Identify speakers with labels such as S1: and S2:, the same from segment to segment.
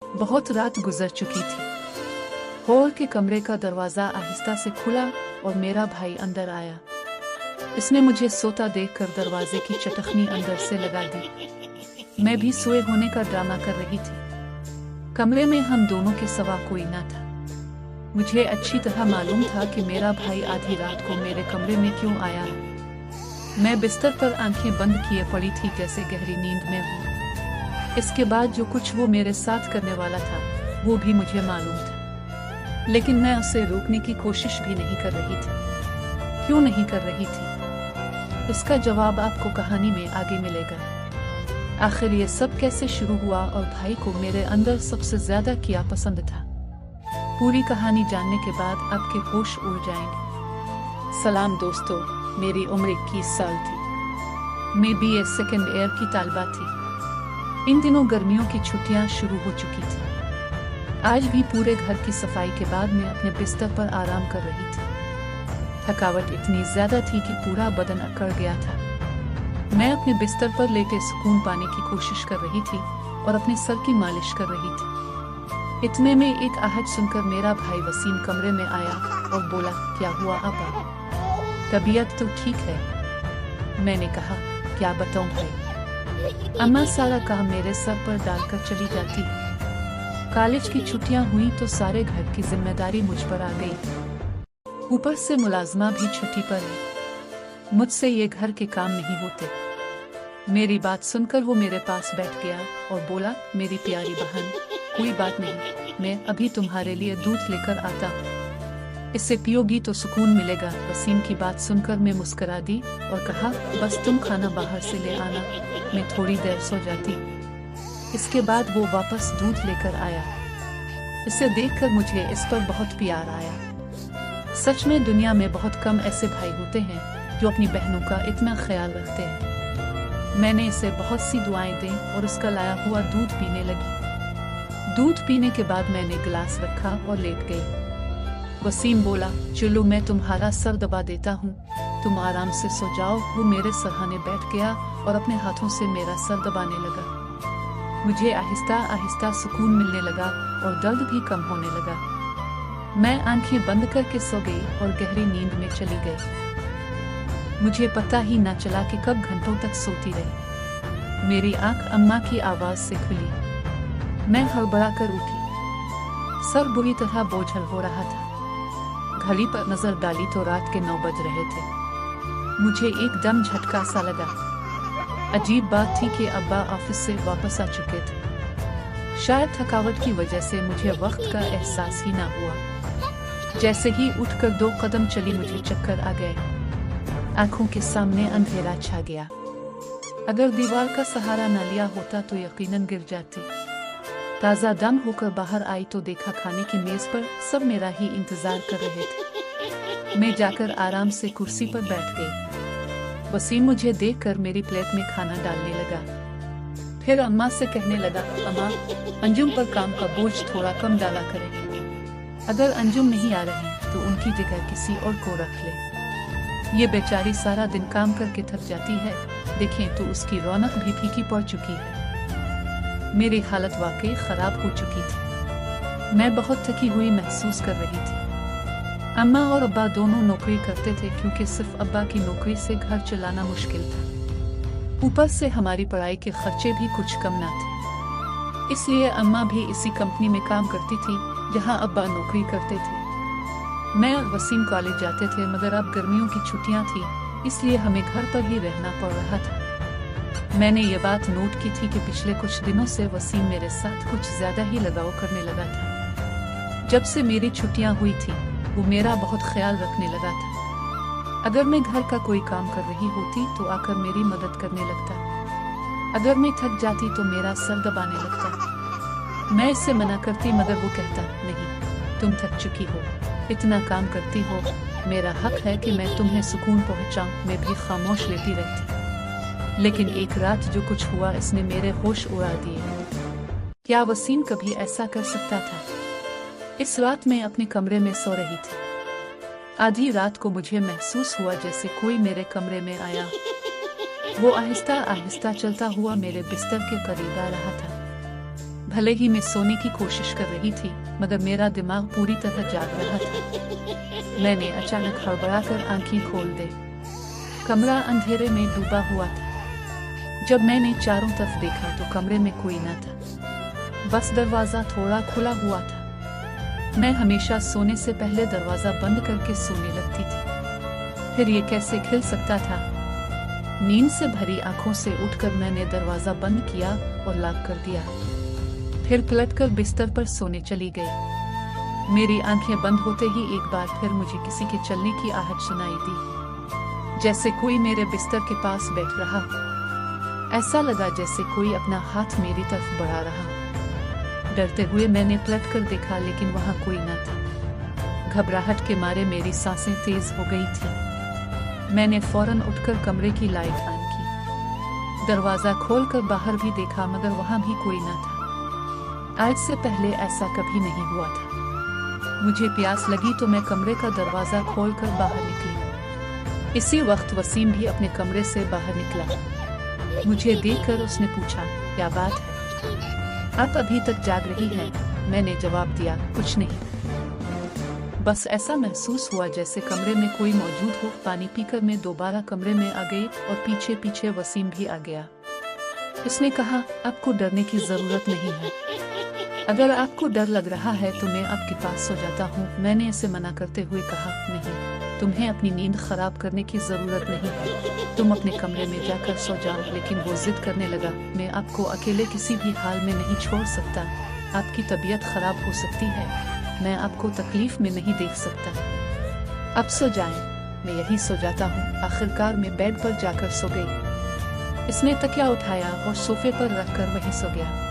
S1: बहुत रात गुजर चुकी थी। हॉल के कमरे का दरवाजा आहिस्ता से खुला और मेरा भाई अंदर आया। इसने मुझे सोता देखकर दरवाजे की चटखनी अंदर से लगा दी। मैं भी सोए होने का ड्रामा कर रही थी। कमरे में हम दोनों के सिवा कोई ना था। मुझे अच्छी तरह मालूम था कि मेरा भाई आधी रात को मेरे कमरे में क्यों आया है। मैं बिस्तर पर आंखें बंद किए पड़ी थी, जैसे गहरी नींद में हूँ। इसके बाद जो कुछ वो मेरे साथ करने वाला था वो भी मुझे मालूम था, लेकिन मैं उसे रोकने की कोशिश भी नहीं कर रही थी। क्यों नहीं कर रही थी, इसका जवाब आपको कहानी में आगे मिलेगा। आखिर ये सब कैसे शुरू हुआ और भाई को मेरे अंदर सबसे ज्यादा क्या पसंद था, पूरी कहानी जानने के बाद आपके होश उड़ जाएंगे। सलाम दोस्तों, मेरी उम्र 21 साल थी। मैं BA सेकेंड ईयर की तालिबा थी। इन दिनों गर्मियों की छुट्टियां शुरू हो चुकी थी। आज भी पूरे घर की सफाई के बाद मैं अपने बिस्तर पर आराम कर रही थी। थकावट इतनी ज्यादा थी कि पूरा बदन अकड़ गया था। मैं अपने बिस्तर पर लेटे सुकून पाने की कोशिश कर रही थी और अपने सर की मालिश कर रही थी। इतने में एक आहट सुनकर मेरा भाई वसीम कमरे में आया और बोला, क्या हुआ अब्बा, तबीयत तो ठीक है? मैंने कहा, क्या बताऊं भाई, अम्मा सारा काम मेरे सर पर डालकर चली जाती है। कॉलेज की छुट्टियां हुई तो सारे घर की जिम्मेदारी मुझ पर आ गई। ऊपर से मुलाजमा भी छुट्टी पर है। मुझसे ये घर के काम नहीं होते। मेरी बात सुनकर वो मेरे पास बैठ गया और बोला, मेरी प्यारी बहन, कोई बात नहीं, मैं अभी तुम्हारे लिए दूध लेकर आता हूँ। इससे पियोगी तो सुकून मिलेगा। वसीम की बात सुनकर मैं मुस्कुरा दी और कहा, बस तुम खाना बाहर से ले आना, मैं थोड़ी देर सो जाती। इसके बाद वो वापस दूध लेकर आया। इसे देखकर मुझे इस पर बहुत प्यार आया। सच में दुनिया में बहुत कम ऐसे भाई होते हैं जो अपनी बहनों का इतना ख्याल रखते हैं। मैंने इसे बहुत सी दुआएं दी और उसका लाया हुआ दूध पीने लगी। दूध पीने के बाद मैंने गिलास रखा और लेट गई। वसीम बोला, चलो मैं तुम्हारा सर दबा देता हूँ, तुम आराम से सो जाओ। वो मेरे सरहाने बैठ गया और अपने हाथों से मेरा सर दबाने लगा। मुझे आहिस्ता आहिस्ता सुकून मिलने लगा और दर्द भी कम होने लगा। मैं आंखें बंद करके सो गई और गहरी नींद में चली गई। मुझे पता ही न चला कि कब घंटों तक सोती रही। मेरी आंख अम्मा की आवाज से खुली। मैं हड़बड़ा कर उठी। सर बुरी तरह बोझल हो रहा था। घड़ी पर नजर डाली तो रात के 9 बज रहे थे। मुझे एकदम झटका सा लगा। अजीब बात थी कि अब्बा ऑफिस से वापस आ चुके थे। शायद थकावट की वजह से मुझे वक्त का एहसास ही ना हुआ। जैसे ही उठकर 2 कदम चली मुझे चक्कर आ गए। आंखों के सामने अंधेरा छा गया। अगर दीवार का सहारा न लिया होता तो यकीनन गिर जाती। ताज़ा दम होकर बाहर आई तो देखा खाने की मेज पर सब मेरा ही इंतजार कर रहे थे। मैं जाकर आराम से कुर्सी पर बैठ गई। वसीम मुझे देखकर मेरी प्लेट में खाना डालने लगा। फिर अम्मा से कहने लगा, अम्मा, अंजुम पर काम का बोझ थोड़ा कम डाला करें। अगर अंजुम नहीं आ रही तो उनकी जगह किसी और को रख ले। ये बेचारी सारा दिन काम करके थक जाती है, देखें तो उसकी रौनक भी फीकी पड़ चुकी है। मेरी हालत वाकई खराब हो चुकी थी। मैं बहुत थकी हुई महसूस कर रही थी। अम्मा और अब्बा दोनों नौकरी करते थे, क्योंकि सिर्फ अब्बा की नौकरी से घर चलाना मुश्किल था। ऊपर से हमारी पढ़ाई के खर्चे भी कुछ कम ना थे। इसलिए अम्मा भी इसी कंपनी में काम करती थी जहां अब्बा नौकरी करते थे। मैं और वसीम कॉलेज जाते थे, मगर अब गर्मियों की छुट्टियां थी, इसलिए हमें घर पर ही रहना पड़ रहा था। मैंने ये बात नोट की थी कि पिछले कुछ दिनों से वसीम मेरे साथ कुछ ज्यादा ही लगाव करने लगा था। जब से मेरी छुट्टियां हुई थी वो मेरा बहुत ख्याल रखने लगा था। अगर मैं घर का कोई काम कर रही होती तो आकर मेरी मदद करने लगता। अगर मैं थक जाती तो मेरा सर दबाने लगता। मैं इससे मना करती, मगर वो कहता, नहीं, तुम थक चुकी हो, इतना काम करती हो, मेरा हक है कि मैं तुम्हें सुकून पहुंचाऊं। मैं भी खामोश लेती रहती। लेकिन एक रात जो कुछ हुआ इसने मेरे होश उड़ा दिए। क्या वसीम कभी ऐसा कर सकता था? इस रात मैं अपने कमरे में सो रही थी। आधी रात को मुझे महसूस हुआ जैसे कोई मेरे कमरे में आया। वो आहिस्ता आहिस्ता चलता हुआ मेरे बिस्तर के करीब आ रहा था। भले ही मैं सोने की कोशिश कर रही थी, मगर मेरा दिमाग पूरी तरह जाग रहा था। मैंने अचानक हड़बड़ाकर आंखें खोल दी। कमरा अंधेरे में डूबा हुआ था। जब मैंने चारों तरफ देखा तो कमरे में कोई न था, बस दरवाजा थोड़ा खुला हुआ था। मैं हमेशा सोने से पहले दरवाजा बंद करके सोने लगती थी, फिर ये कैसे खुल सकता था? नींद से भरी आंखों से उठकर मैंने दरवाजा बंद किया और लॉक कर दिया। फिर पलटकर बिस्तर पर सोने चली गई। मेरी आंखें बंद होते ही एक बार फिर मुझे किसी के चलने की आहट सुनाई दी, जैसे कोई मेरे बिस्तर के पास बैठ रहा। ऐसा लगा जैसे कोई अपना हाथ मेरी तरफ बढ़ा रहा। डरते हुए मैंने पलटकर देखा, लेकिन वहां कोई न था। घबराहट के मारे मेरी सांसें तेज हो गई थी। मैंने फौरन उठकर कमरे की लाइट ऑन की। दरवाजा खोलकर बाहर भी देखा, मगर वहां भी कोई न था। आज से पहले ऐसा कभी नहीं हुआ था। मुझे प्यास लगी तो मैं कमरे का दरवाजा खोलकर बाहर निकली। इसी वक्त वसीम भी अपने कमरे से बाहर निकला। मुझे देखकर उसने पूछा, क्या बात है, आप अभी तक जाग रही हैं? मैंने जवाब दिया, कुछ नहीं, बस ऐसा महसूस हुआ जैसे कमरे में कोई मौजूद हो। पानी पीकर मैं दोबारा कमरे में आ गई और पीछे पीछे वसीम भी आ गया। उसने कहा, आपको डरने की जरूरत नहीं है। अगर आपको डर लग रहा है तो मैं आपके पास सो जाता हूँ। मैंने इसे मना करते हुए कहा, नहीं, तुम्हें अपनी नींद खराब करने की जरूरत नहीं है, तुम अपने कमरे में जाकर सो जाओ। लेकिन वो जिद करने लगा, मैं आपको अकेले किसी भी हाल में नहीं छोड़ सकता, आपकी तबीयत खराब हो सकती है, मैं आपको तकलीफ में नहीं देख सकता, अब सो जाएं। मैं यही सो जाता हूँ। आखिरकार मैं बेड पर जाकर सो गई। इसने तकिया उठाया और सोफे पर रखकर वहीं सो गया।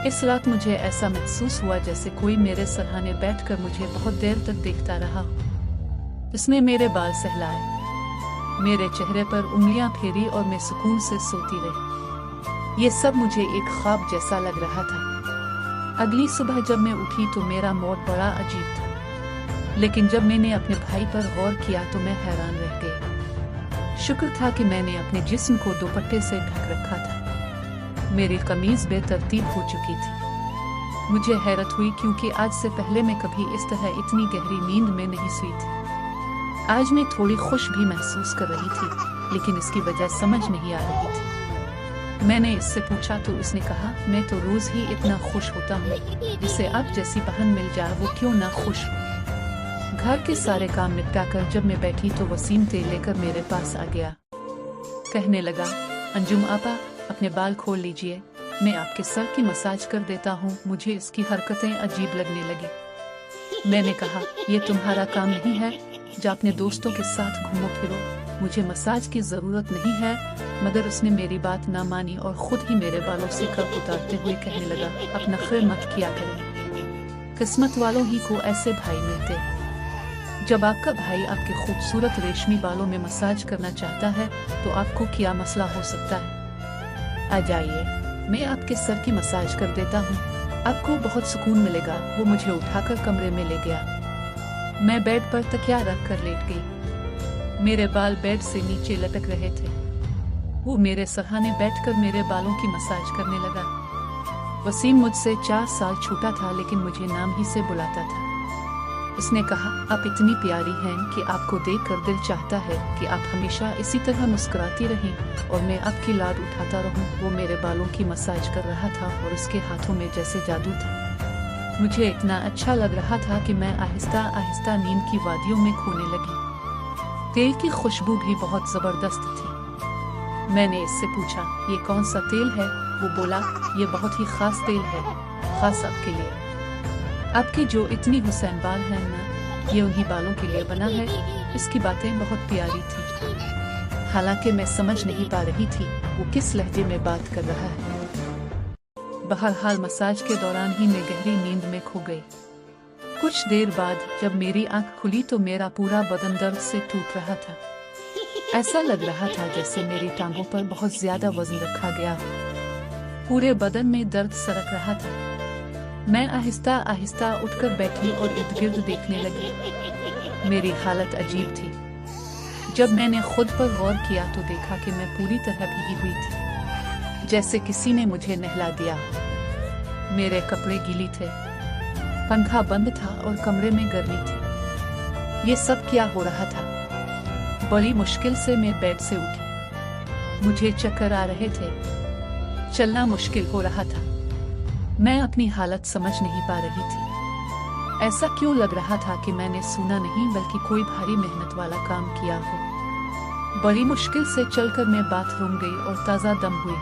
S1: इस रात मुझे ऐसा महसूस हुआ जैसे कोई मेरे सरहाने बैठकर मुझे बहुत देर तक देखता रहा। इसने मेरे बाल सहलाए, मेरे चेहरे पर उंगलियां फेरी और मैं सुकून से सोती रही। ये सब मुझे एक ख्वाब जैसा लग रहा था। अगली सुबह जब मैं उठी तो मेरा मूड बड़ा अजीब था, लेकिन जब मैंने अपने भाई पर गौर किया तो मैं हैरान रह गई। शुक्र था कि मैंने अपने जिस्म को दुपट्टे से ढक रखा था। मेरी कमीज बेतरतीब हो चुकी थी। मुझे हैरत हुई क्योंकि आज से पहले मैं कभी इस तरह इतनी गहरी नींद में नहीं सोई थी। आज मैं थोड़ी खुश भी महसूस कर रही थी, लेकिन इसकी वजह समझ नहीं आ रही थी। मैंने इससे पूछा तो उसने कहा, मैं तो रोज ही इतना खुश होता हूँ, जिसे आप जैसी बहन मिल जाए वो क्यों ना खुश हो। घर के सारे काम निपटाकर जब मैं बैठी तो वसीम तेल लेकर मेरे पास आ गया। कहने लगा, अंजुम आपा, अपने बाल खोल लीजिए, मैं आपके सर की मसाज कर देता हूँ। मुझे इसकी हरकतें अजीब लगने लगी। मैंने कहा, ये तुम्हारा काम नहीं है, जो अपने दोस्तों के साथ घूमो फिरो, मुझे मसाज की जरूरत नहीं है। मगर उसने मेरी बात ना मानी और खुद ही मेरे बालों से कप उतारते हुए कहने लगा, अब नखरे मत किया करें, किस्मत वालों ही को ऐसे भाई मिलते हैं। जब आपका भाई आपके खूबसूरत रेशमी बालों में मसाज करना चाहता है तो आपको क्या मसला हो सकता है? आ जाइए, मैं आपके सर की मसाज कर देता हूँ, आपको बहुत सुकून मिलेगा। वो मुझे उठाकर कमरे में ले गया। मैं बेड पर तकिया रख कर लेट गई। मेरे बाल बेड से नीचे लटक रहे थे। वो मेरे सरहाने बैठकर मेरे बालों की मसाज करने लगा। वसीम मुझसे 4 साल छोटा था, लेकिन मुझे नाम ही से बुलाता था। उसने कहा, आप इतनी प्यारी हैं कि आपको देखकर दिल चाहता है कि आप हमेशा इसी तरह मुस्कुराती रहें और मैं आपकी लाड उठाता रहूं। वो मेरे बालों की मसाज कर रहा था और उसके हाथों में जैसे जादू था। मुझे इतना अच्छा लग रहा था कि मैं आहिस्ता आहिस्ता नींद की वादियों में खोने लगी। तेल की खुशबू भी बहुत जबरदस्त थी। मैंने इससे पूछा, ये कौन सा तेल है? वो बोला, ये बहुत ही खास तेल है, खास आपके लिए। आपके जो इतनी हुसैन बाल हैं ना, ये उन्हीं बालों के लिए बना है। इसकी बातें बहुत प्यारी थी। हालांकि मैं समझ नहीं पा रही थी वो किस लहजे में बात कर रहा है। बहरहाल मसाज के दौरान ही मैं गहरी नींद में खो गई। कुछ देर बाद जब मेरी आंख खुली तो मेरा पूरा बदन दर्द से टूट रहा था। ऐसा लग रहा था जैसे मेरी टांगों पर बहुत ज्यादा वजन रखा गया। पूरे बदन में दर्द सरक रहा था। मैं आहिस्ता आहिस्ता उठकर बैठी और इर्द गिर्द देखने लगी। मेरी हालत अजीब थी। जब मैंने खुद पर गौर किया तो देखा कि मैं पूरी तरह भीगी हुई थी, जैसे किसी ने मुझे नहला दिया। मेरे कपड़े गीली थे, पंखा बंद था और कमरे में गर्मी थी। ये सब क्या हो रहा था? बड़ी मुश्किल से मैं बेड से उठी। मुझे चक्कर आ रहे थे, चलना मुश्किल हो रहा था। मैं अपनी हालत समझ नहीं पा रही थी। ऐसा क्यों लग रहा था कि मैंने सुना नहीं बल्कि कोई भारी मेहनत वाला काम किया हो। बड़ी मुश्किल से चलकर मैं बाथरूम गई और ताज़ा दम हुई।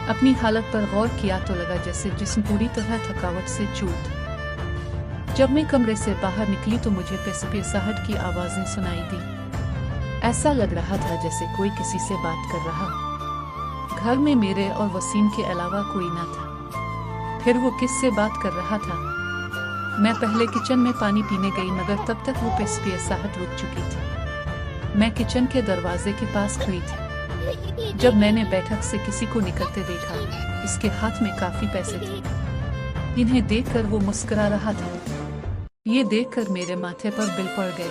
S1: अपनी हालत पर गौर किया तो लगा जैसे जिस्म पूरी तरह थकावट से चूर। जब मैं कमरे से बाहर निकली तो मुझे पेशाहट की आवाजें सुनाई दी। ऐसा लग रहा था जैसे कोई किसी से बात कर रहा। घर में मेरे और वसीम के अलावा कोई ना था। फिर वो किससे बात कर रहा था? मैं पहले किचन में पानी पीने गई मगर तब तक वो पेशाहट रुक चुकी थी। मैं किचन के दरवाजे के पास खड़ी थी जब मैंने बैठक से किसी को निकलते देखा। इसके हाथ में काफी पैसे थे। इन्हें देखकर वो मुस्कुरा रहा था। ये देखकर मेरे माथे पर बिल पड़ गए।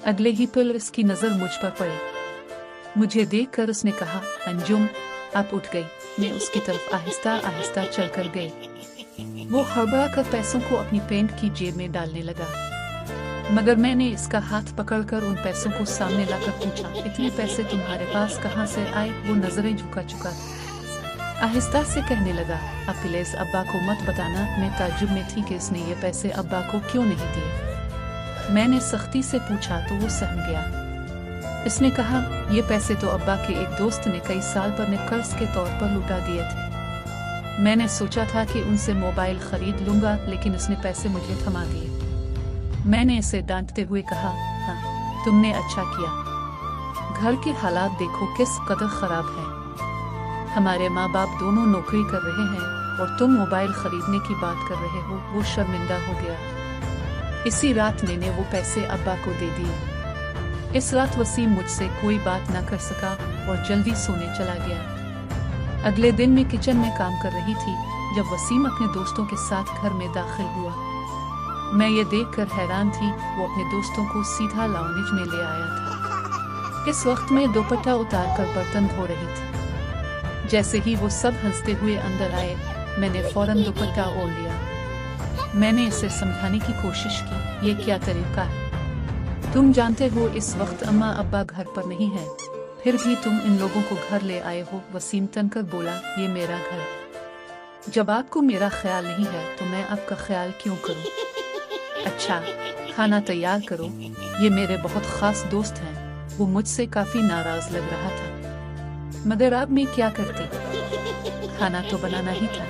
S1: अगले ही पल इसकी नजर मुझ पर पड़ी। मुझे देखकर उसने कहा, अंजुम आप उठ गई। मैं उसकी तरफ आहिस्ता आहिस्ता चलकर गई। वो हड़बड़ा कर पैसों को अपनी पैंट की जेब में डालने लगा मगर मैंने इसका हाथ पकड़कर उन पैसों को सामने लाकर पूछा, इतने पैसे तुम्हारे पास कहाँ से आए? वो नजरें झुका चुका था। आहिस्ता से कहने लगा, अब प्लीज अब्बा को मत बताना। मैं ताज्जुब में थी कि इसने ये पैसे अब्बा को क्यों नहीं दिए। मैंने सख्ती से पूछा तो वो सहम गया। इसने कहा, ये पैसे तो अब्बा के एक दोस्त ने कई साल पर कर्ज के तौर पर लुटा दिए थे। मैंने सोचा था कि उनसे मोबाइल खरीद लूंगा लेकिन उसने पैसे मुझे थमा दिए। मैंने इसे डांटते हुए कहा, हाँ तुमने अच्छा किया। घर के हालात देखो किस कदर खराब है। हमारे माँ बाप दोनों नौकरी कर रहे हैं और तुम मोबाइल खरीदने की बात कर रहे हो। वो शर्मिंदा हो गया। इसी रात मैंने वो पैसे अब्बा को दे दिए। इस रात वसीम मुझसे कोई बात न कर सका और जल्दी सोने चला गया। अगले दिन मैं किचन में काम कर रही थी जब वसीम अपने दोस्तों के साथ घर में दाखिल हुआ। मैं ये देखकर हैरान थी। वो अपने दोस्तों को सीधा लाउंज में ले आया था। इस वक्त मैं दोपट्टा उतार कर बर्तन धो रही थी। जैसे ही वो सब हंसते हुए अंदर आए, मैंने फौरन दुपट्टा ओढ़ लिया। मैंने इसे समझाने की कोशिश की, ये क्या तरीका है? तुम जानते हो इस वक्त अम्मा अब्बा घर पर नहीं है, फिर भी तुम इन लोगों को घर ले आए हो। वसीम तनकर बोला, ये मेरा घर। जब आपको मेरा ख्याल नहीं है तो मैं आपका ख्याल क्यों करूं? अच्छा खाना तैयार करो। ये मेरे बहुत खास दोस्त हैं। वो मुझसे काफी नाराज लग रहा था मगर अब मैं क्या करती? खाना तो बनाना ही था।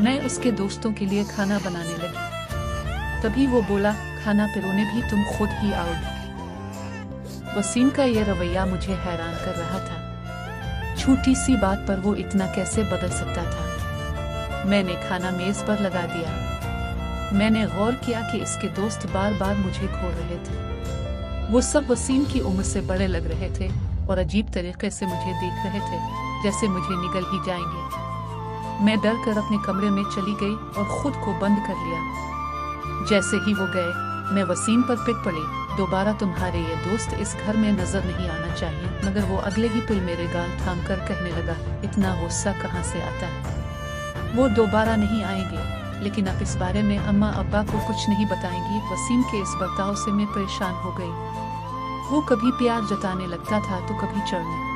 S1: मैं उसके दोस्तों के लिए खाना बनाने लगी। तभी वो बोला, खाना पिरोने भी तुम खुद ही आओगे। वसीम का ये रवैया मुझे हैरान कर रहा था। छोटी सी बात पर वो इतना कैसे बदल सकता था। मैंने खाना मेज पर लगा दिया। मैंने गौर किया कि इसके दोस्त बार बार मुझे घूर रहे थे। वो सब वसीम की उम्र से बड़े लग रहे थे और अजीब तरीके से मुझे देख रहे थे जैसे मुझे निगल ही जाएंगे। मैं डर कर अपने कमरे में चली गई और खुद को बंद कर लिया। जैसे ही वो गए, मैं वसीम पर पिट पड़ी, दोबारा तुम्हारे ये दोस्त इस घर में नजर नहीं आना चाहिए। मगर वो अगले ही पल मेरे गाल थाम कर कहने लगा, इतना गुस्सा कहाँ से आता है? वो दोबारा नहीं आएंगे, लेकिन अब इस बारे में अम्मा अब्बा को कुछ नहीं बताएंगी। वसीम के इस बर्ताव से मैं परेशान हो गई। वो कभी प्यार जताने लगता था तो कभी चिढ़ने।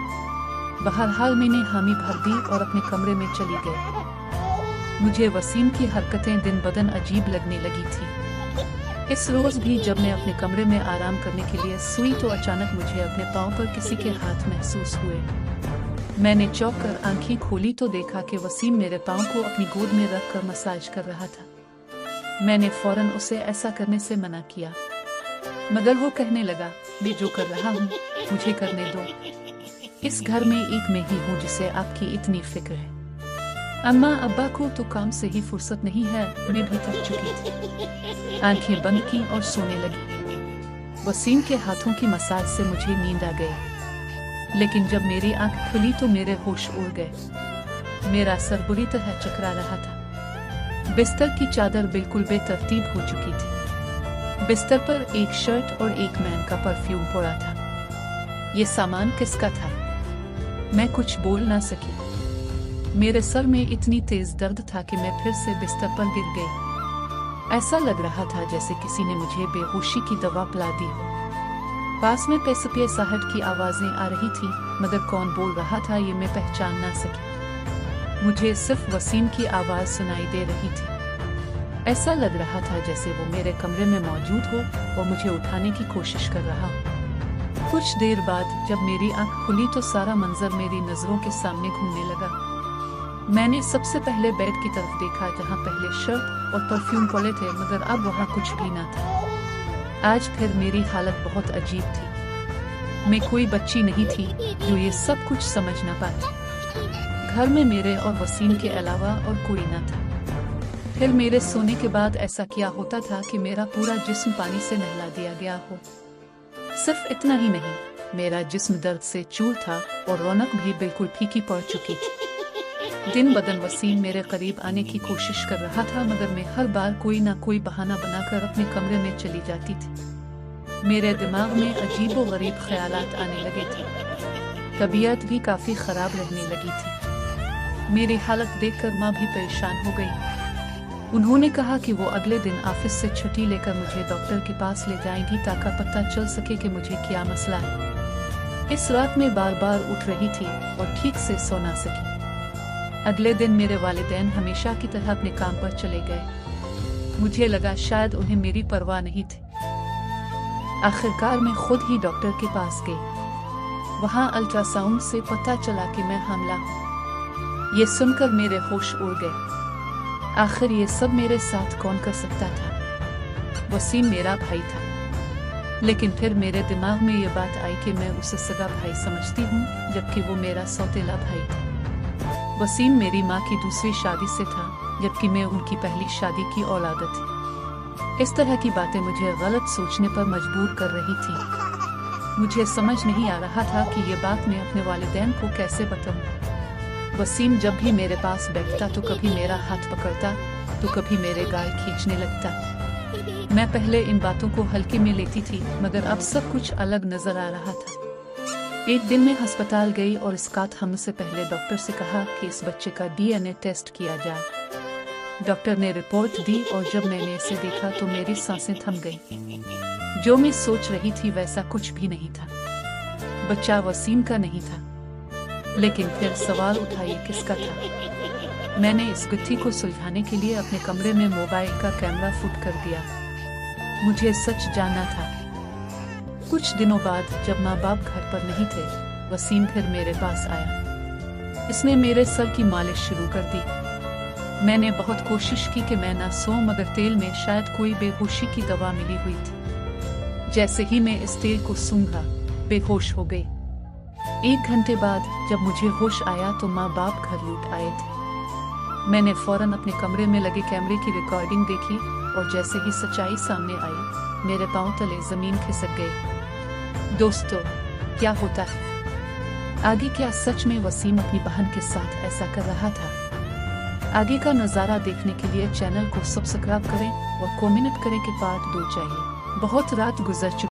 S1: बहरहाल मैंने हामी भर दी और अपने कमरे में चली गई। मुझे वसीम की हरकतें दिन बदन अजीब लगने लगी थी। इस रोज भी जब मैं अपने कमरे में आराम करने के लिए सोई तो अचानक मुझे अपने पांव पर किसी के हाथ महसूस हुए। मैंने चौंक कर आंखें खोली तो देखा कि वसीम मेरे पांव को अपनी गोद में रखकर मसाज कर रहा था। मैंने फौरन उसे ऐसा करने से मना किया मगर वो कहने लगा, मैं जो कर रहा हूँ मुझे करने दो। इस घर में एक मैं ही हूँ जिसे आपकी इतनी फिक्र है। अम्मा अब्बा को तो काम से ही फुर्सत नहीं है। मैं भी थक चुकी थी। आंखें बंद की और सोने लगी। वसीम के हाथों की मसाज से मुझे नींद आ गई, लेकिन जब मेरी आंख खुली तो मेरे होश उड़ गए। मेरा सर बुरी तरह चकरा रहा था। बिस्तर की चादर बिल्कुल बेतरतीब हो चुकी थी। बिस्तर पर एक शर्ट और एक मैन का परफ्यूम पड़ा था। ये सामान किसका था? मैं कुछ बोल ना सकी। मेरे सर में इतनी तेज दर्द था कि मैं फिर से बिस्तर पर गिर गई। ऐसा लग रहा था जैसे किसी ने मुझे बेहोशी की दवा पिला दी हो। पास में पेसपियसाहट की आवाजें आ रही थी, मगर कौन बोल रहा था ये मैं पहचान ना सकी। मुझे सिर्फ वसीम की आवाज सुनाई दे रही थी। ऐसा लग रहा था जैसे वो मेरे कमरे में मौजूद हो और मुझे उठाने की कोशिश कर रहा हो। कुछ देर बाद जब मेरी आंख खुली तो सारा मंजर मेरी नजरों के सामने घूमने लगा। मैंने सबसे पहले बेड की तरफ देखा, जहां पहले शर्ट और परफ्यूम पड़े थे, मगर अब वहां कुछ भी ना था। आज फिर मेरी हालत बहुत अजीब थी। मैं कोई बच्ची नहीं थी जो ये सब कुछ समझ ना पाती। घर में मेरे और वसीम के अलावा और कोई ना था। फिर मेरे सोने के बाद ऐसा क्या होता था कि मेरा पूरा जिस्म पानी से नहला दिया गया हो। सिर्फ इतना ही नहीं, मेरा जिस्म दर्द से चूर था और रौनक भी बिल्कुल फीकी पड़ चुकी थी। दिन बदन वसीम मेरे करीब आने की कोशिश कर रहा था, मगर मैं हर बार कोई ना कोई बहाना बनाकर अपने कमरे में चली जाती थी। मेरे दिमाग में अजीब और गरीब ख्यालात आने लगे थे। तबीयत भी काफी खराब रहने लगी थी। मेरी हालत देखकर माँ भी परेशान हो गई। उन्होंने कहा कि वो अगले दिन ऑफिस से छुट्टी लेकर मुझे डॉक्टर के पास ले जाएंगी ताकि पता चल सके कि मुझे क्या मसला है। इस रात में बार बार उठ रही थी और ठीक से सो ना सकी। अगले दिन मेरे वालिदैन हमेशा की तरह अपने काम पर चले गए। मुझे लगा शायद उन्हें मेरी परवाह नहीं थी। आखिरकार मैं खुद ही डॉक्टर के पास गई। वहां अल्ट्रासाउंड से पता चला कि मैं हामिला हूँ। ये सुनकर मेरे होश उड़ गए। आखिर ये सब मेरे साथ कौन कर सकता था? वसीम मेरा भाई था, लेकिन फिर मेरे दिमाग में ये बात आई कि मैं उसे सगा भाई समझती हूँ, जबकि वो मेरा सौतेला भाई था। वसीम मेरी माँ की दूसरी शादी से था, जबकि मैं उनकी पहली शादी की औलाद थी। इस तरह की बातें मुझे गलत सोचने पर मजबूर कर रही थी। मुझे समझ नहीं आ रहा था कि ये बात मैं अपने वालिदैन को कैसे बताऊं। वसीम जब भी मेरे पास बैठता तो कभी मेरा हाथ पकड़ता तो कभी मेरे गाल खींचने लगता। मैं पहले इन बातों को हल्के में लेती थी, मगर अब सब कुछ अलग नजर आ रहा था। एक दिन मैं अस्पताल गई और इसकात हमले से पहले डॉक्टर से कहा कि इस बच्चे का DNA टेस्ट किया जाए। डॉक्टर ने रिपोर्ट दी और जब मैंने इसे देखा तो मेरी सांसें थम गईं। जो मैं सोच रही थी वैसा कुछ भी नहीं था। बच्चा वसीम का नहीं था। लेकिन फिर सवाल उठा, ये किसका था? मैंने इस गुत्थी को सुलझाने के लिए अपने कमरे में मोबाइल का कैमरा फिट कर दिया। मुझे सच जानना था। कुछ दिनों बाद जब माँ बाप घर पर नहीं थे, वसीम फिर मेरे पास आया। इसने मेरे सर की मालिश शुरू कर दी। मैंने बहुत कोशिश की कि मैं ना सोऊं, मगर तेल में शायद कोई बेहोशी की दवा मिली हुई थी। जैसे ही मैं इस तेल को सूंघा, बेहोश हो गई। 1 घंटे बाद जब मुझे होश आया तो माँ बाप घर लौट आए थे। मैंने फौरन अपने कमरे में लगे कैमरे की रिकॉर्डिंग देखी और जैसे ही सच्चाई सामने आई, मेरे पांव तले जमीन खिसक गई। दोस्तों, क्या होता है आगे? क्या सच में वसीम अपनी बहन के साथ ऐसा कर रहा था? आगे का नजारा देखने के लिए चैनल को सब्सक्राइब करें और कमेंट करें कि पार्ट 2 चाहिए। बहुत रात गुजर चुकी।